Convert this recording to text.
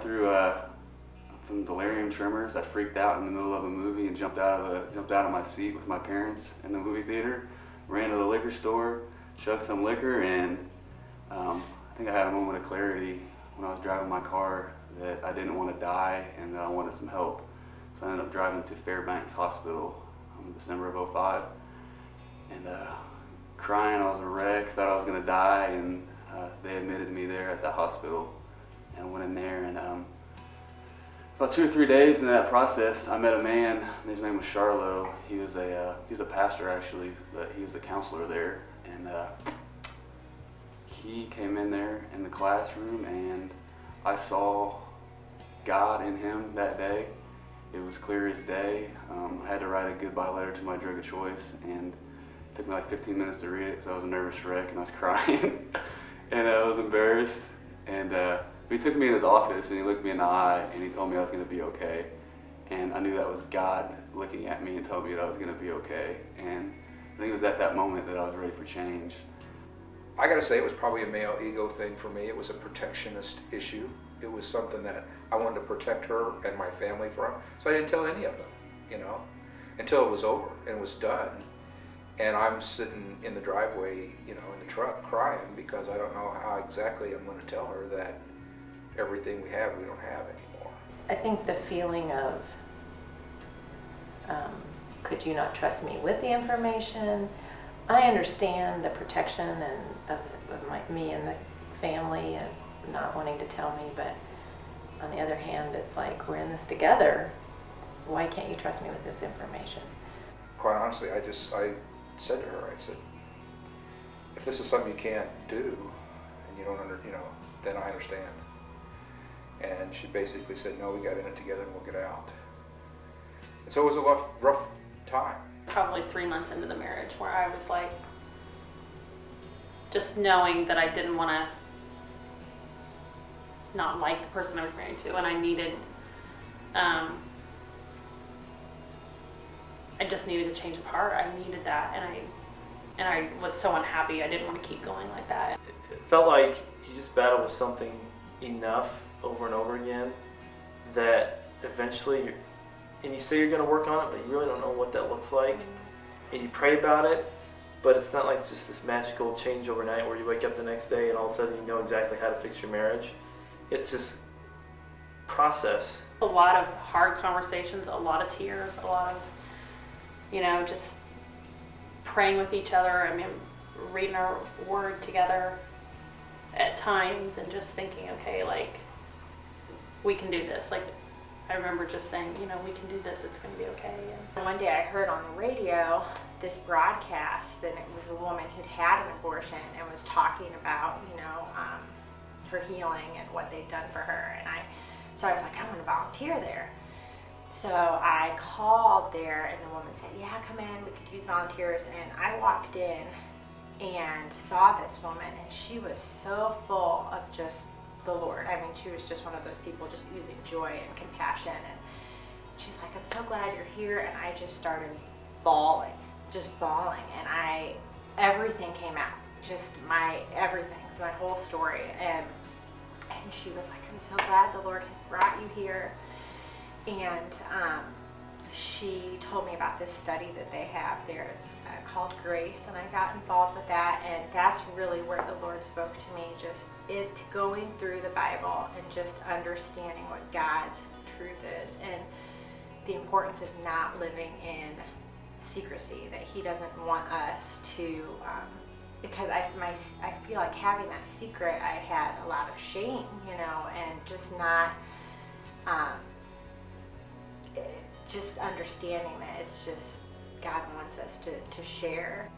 through some delirium tremors. I freaked out in the middle of a movie and jumped out of my seat with my parents in the movie theater. Ran to the liquor store, chugged some liquor, and I think I had a moment of clarity when I was driving my car that I didn't want to die and that I wanted some help. So I ended up driving to Fairbanks Hospital in December of '05, and crying. I was a wreck, thought I was going to die, and they admitted me there at the hospital, and went in there, and about 2 or 3 days into that process, I met a man. His name was Charlo. He's a pastor actually, but he was a counselor there, and he came in there in the classroom, and I saw God in him that day. It was clear as day. I had to write a goodbye letter to my drug of choice, and it took me like 15 minutes to read it because I was a nervous wreck and I was crying, and I was embarrassed. And he took me in his office and he looked me in the eye and he told me I was going to be okay. And I knew that was God looking at me and told me that I was going to be okay. And I think it was at that moment that I was ready for change. I gotta say, it was probably a male ego thing for me. It was a protectionist issue. It was something that I wanted to protect her and my family from. So I didn't tell any of them, you know, until it was over and it was done. And I'm sitting in the driveway, you know, in the truck crying because I don't know how exactly I'm going to tell her that everything we have, we don't have anymore. I think the feeling of, could you not trust me with the information? I understand the protection and of me and the family and not wanting to tell me, but on the other hand, it's like, we're in this together. Why can't you trust me with this information? Quite honestly, I said to her, I said, if this is something you can't do and you don't then I understand. And she basically said, no, we got in it together and we'll get out. And so it was a rough time. Probably 3 months into the marriage where I was like, just knowing that I didn't want to not like the person I was married to, and I needed, I just needed a change of heart. I needed that, and I was so unhappy. I didn't want to keep going like that. It felt like you just battle with something enough over and over again that eventually and you say you're going to work on it, but you really don't know what that looks like. And you pray about it, but it's not like just this magical change overnight where you wake up the next day and all of a sudden you know exactly how to fix your marriage. It's just process. A lot of hard conversations, a lot of tears, a lot of, just praying with each other. I mean, reading our word together at times and just thinking, okay, like, we can do this. Like, I remember just saying, we can do this, it's going to be okay. And one day I heard on the radio this broadcast, and it was a woman who'd had an abortion and was talking about, her healing and what they'd done for her. And so I was like, I want to volunteer there. So I called there, and the woman said, yeah, come in, we could use volunteers. And I walked in and saw this woman, and she was so full of just the Lord. I mean, she was just one of those people just oozing joy and compassion. And she's like, I'm so glad you're here. And I just started bawling, and everything came out, just everything, my whole story. And she was like, I'm so glad the Lord has brought you here. And she told me about this study that they have there. It's called Grace, and I got involved with that, and that's really where the Lord spoke to me, just going through the Bible and just understanding what God's truth is and the importance of not living in secrecy, that He doesn't want us to, because I feel like having that secret, I had a lot of shame, and just not, just understanding that it's just God wants us to share.